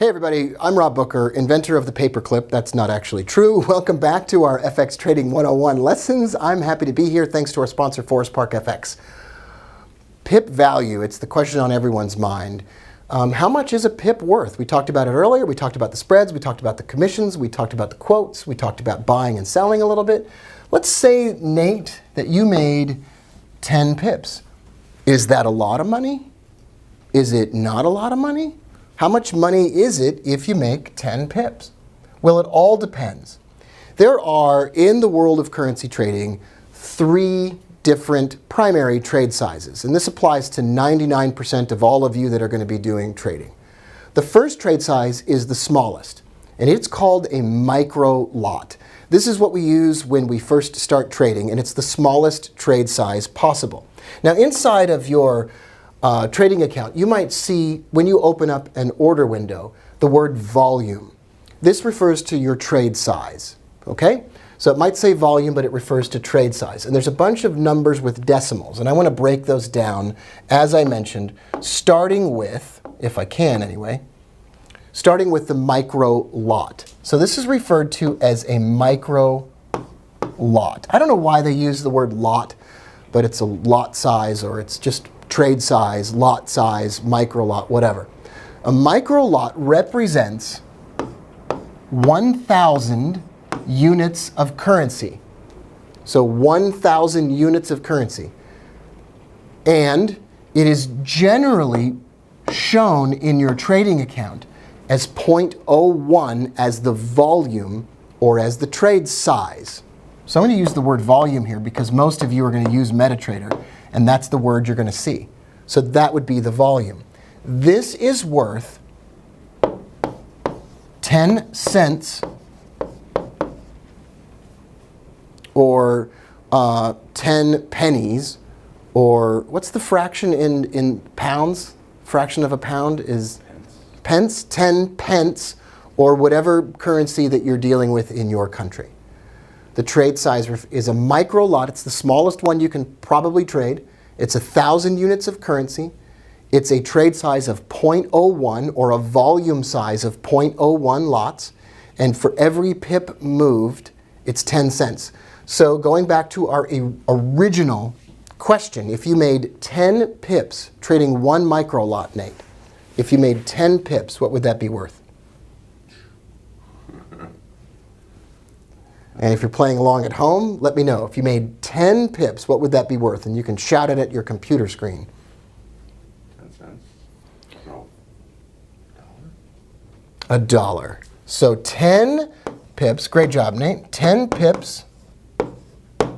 Hey everybody, I'm Rob Booker, inventor of the paperclip. That's not actually true. Welcome back to our FX Trading 101 lessons. I'm happy to be here thanks to our sponsor, Forest Park FX. Pip value, it's the question on everyone's mind. How much is a pip worth? We talked about it earlier. We talked about the spreads. We talked about the commissions. We talked about the quotes. We talked about buying and selling a little bit. Let's say, Nate, that you made 10 pips. Is that a lot of money? Is it not a lot of money? How much money is it if you make 10 pips? Well, it all depends. There are, in the world of currency trading, 3 different primary trade sizes. And this applies to 99% of all of you that are going to be doing trading. The first trade size is the smallest, and it's called a micro lot. This is what we use when we first start trading, and it's the smallest trade size possible. Now, inside of your trading account, you might see, when you open up an order window, the word volume. This refers to your trade size, okay? So it might say volume, but it refers to trade size. And there's a bunch of numbers with decimals, and I want to break those down, as I mentioned, starting with, if I can anyway, starting with the micro lot. So this is referred to as a micro lot. I don't know why they use the word lot, but it's a lot size, or it's just trade size, micro lot, whatever. A micro lot represents 1,000 units of currency. So 1,000 units of currency. And it is generally shown in your trading account as 0.01 as the volume or as the trade size. So I'm going to use the word volume here because most of you are going to use MetaTrader, and that's the word you're going to see. So that would be the volume. This is worth 10 cents or 10 pennies, or what's the fraction in pounds? Fraction of a pound is pence, 10 pence, or whatever currency that you're dealing with in your country. The trade size is a micro lot. It's the smallest one you can probably trade. It's 1,000 units of currency. It's a trade size of 0.01 or a volume size of 0.01 lots. And for every pip moved, it's 10 cents. So going back to our original question, if you made 10 pips trading one micro lot, Nate, if you made 10 pips, what would that be worth? And if you're playing along at home, let me know. If you made 10 pips, what would that be worth? And you can shout it at your computer screen. 10 cents? No. $1. So 10 pips, great job, Nate. 10 pips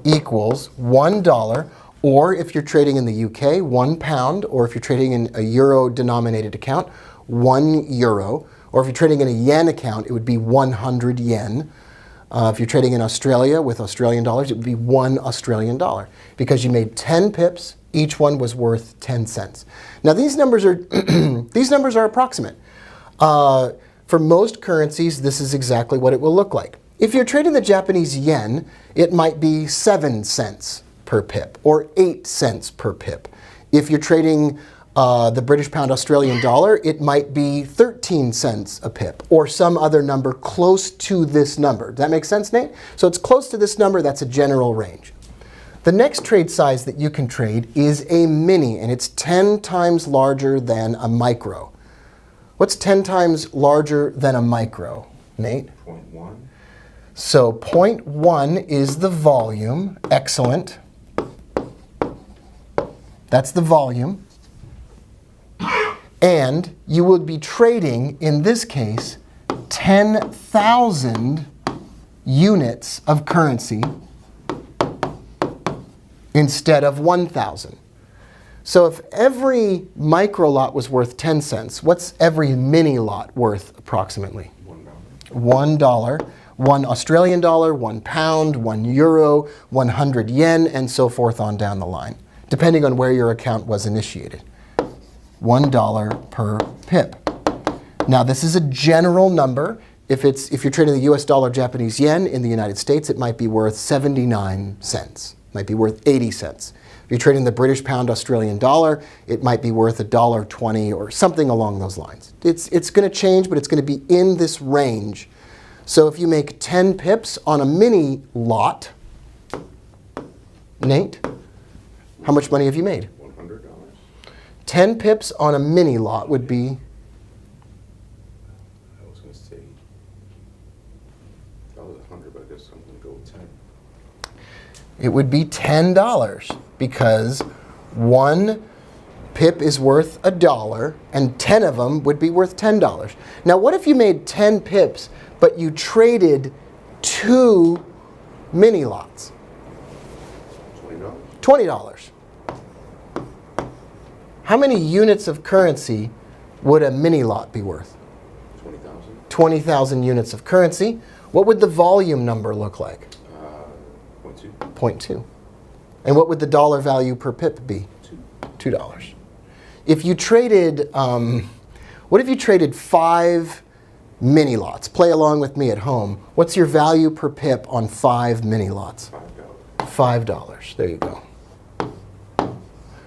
equals $1. Or if you're trading in the UK, £1. Or if you're trading in a euro-denominated account, €1. Or if you're trading in a yen account, it would be 100 yen. If you're trading in Australia with Australian dollars, it would be $1 Australian. Because you made 10 pips, each one was worth 10 cents. Now these numbers are these numbers are approximate. For most currencies, this is exactly what it will look like. If you're trading the Japanese yen, it might be 7 cents per pip or 8 cents per pip. If you're trading the British pound Australian dollar, it might be 13 cents a pip or some other number close to this number. Does that make sense, Nate? So it's close to this number. That's a general range. The next trade size that you can trade is a mini, and it's 10 times larger than a micro. What's 10 times larger than a micro, Nate? 0.1. So 0.1 is the volume. Excellent. That's the volume. And you would be trading, in this case, 10,000 units of currency instead of 1,000. So if every micro lot was worth 10 cents, what's every mini lot worth approximately? $1. $1. 1 Australian dollar, 1 pound, 1 euro, 100 yen, and so forth on down the line, depending on where your account was initiated. $1 per pip. Now this is a general number. If you're trading the US dollar Japanese yen in the United States, it might be worth 79 cents. It might be worth 80 cents. If you're trading the British pound Australian dollar, it might be worth $1.20 or something along those lines. It's going to change, but it's going to be in this range. So if you make 10 pips on a mini lot, Nate, how much money have you made? $100. 10 pips on a mini lot would be, I was going to say, that was 100, but I guess I'm going to go with 10. it would be $10 because one pip is worth $1 and 10 of them would be worth $10. Now what if you made 10 pips but you traded 2 mini lots? $20. $20. How many units of currency would a mini lot be worth? 20,000. 20,000 units of currency. What would the volume number look like? 0.2. 0.2. And what would the dollar value per pip be? $2. If you traded, what if you traded 5 mini lots? Play along with me at home. What's your value per pip on 5 mini lots? $5. There you go.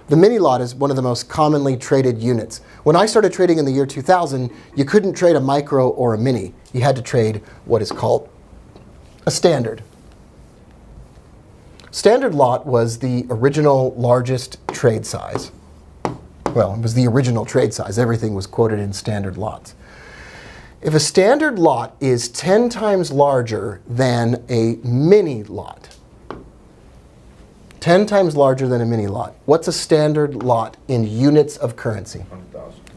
The mini lot is one of the most commonly traded units. When I started trading in the year 2000, you couldn't trade a micro or a mini. You had to trade what is called a standard. Standard lot was the original largest trade size. Well, it was the original trade size. Everything was quoted in standard lots. If a standard lot is 10 times larger than a mini lot, 10 times larger than a mini lot, what's a standard lot in units of currency?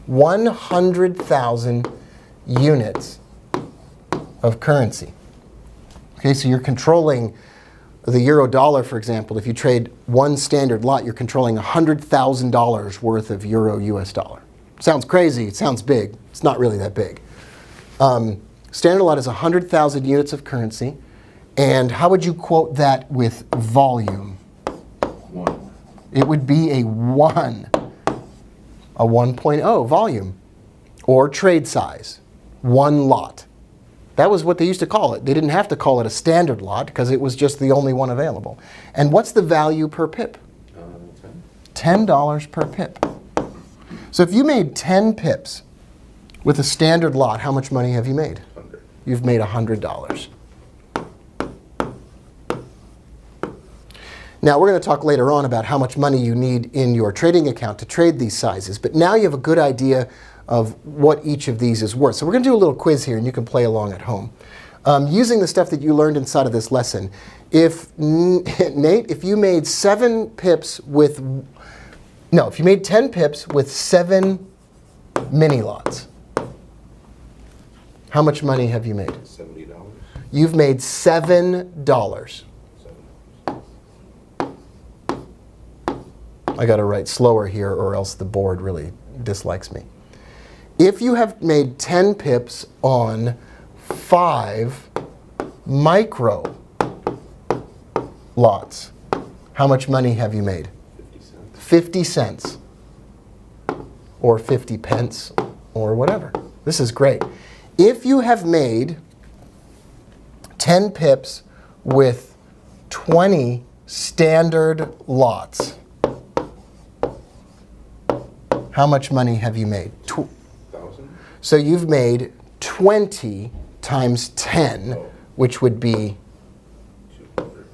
100,000 units of currency. Okay, so you're controlling the euro dollar, for example. If you trade one standard lot, you're controlling $100,000 worth of euro US dollar. Sounds crazy, it sounds big. It's not really that big. Standard lot is 100,000 units of currency. And how would you quote that with volume? 1. It would be a 1. A 1.0 volume. Or trade size. One lot. That was what they used to call it. They didn't have to call it a standard lot because it was just the only one available. And what's the value per pip? 10. $10 per pip. So if you made 10 pips with a standard lot, how much money have you made? 100. You've made $100. Now we're going to talk later on about how much money you need in your trading account to trade these sizes, but now you have a good idea of what each of these is worth. So we're going to do a little quiz here and you can play along at home. Using the stuff that you learned inside of this lesson, if Nate, if you made 7 pips with, no, if you made 10 pips with 7 mini lots, how much money have you made? $70. You've made $7. I got to write slower here or else the board really dislikes me. If you have made 10 pips on 5 micro lots, how much money have you made? 50 cents. Or 50 pence or whatever. This is great. If you have made 10 pips with 20 standard lots, how much money have you made? 1,000. So you've made 20 times 10, which would be 200.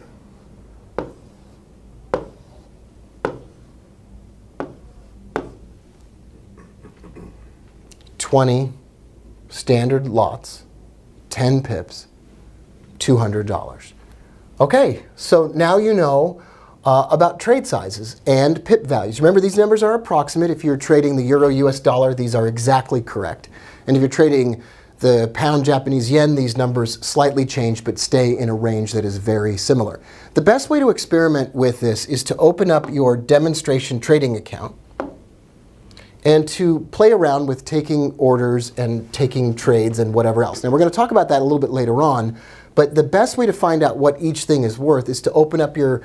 20 standard lots, 10 pips, $200. Okay, so now you know about trade sizes and pip values. Remember, these numbers are approximate. If you're trading the euro US dollar, these are exactly correct. And if you're trading the pound Japanese yen, these numbers slightly change but stay in a range that is very similar. The best way to experiment with this is to open up your demonstration trading account and to play around with taking orders and taking trades and whatever else. Now we're going to talk about that a little bit later on, but the best way to find out what each thing is worth is to open up your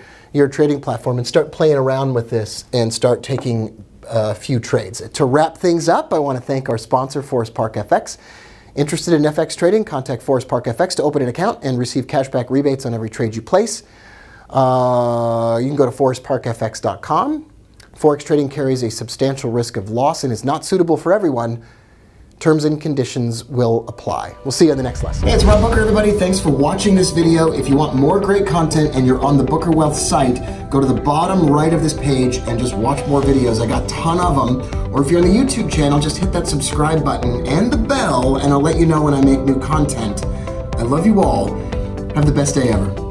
trading platform and start playing around with this and start taking a few trades. To wrap things up, I want to thank our sponsor, Forest Park FX. Interested in FX trading? Contact Forest Park FX to open an account and receive cashback rebates on every trade you place. You can go to forestparkfx.com. Forex trading carries a substantial risk of loss and is not suitable for everyone. Terms and conditions will apply. We'll see you in the next lesson. Hey, it's Rob Booker, everybody. Thanks for watching this video. If you want more great content and you're on the Booker Wealth site, go to the bottom right of this page and just watch more videos. I got a ton of them. Or if you're on the YouTube channel, just hit that subscribe button and the bell, and I'll let you know when I make new content. I love you all. Have the best day ever.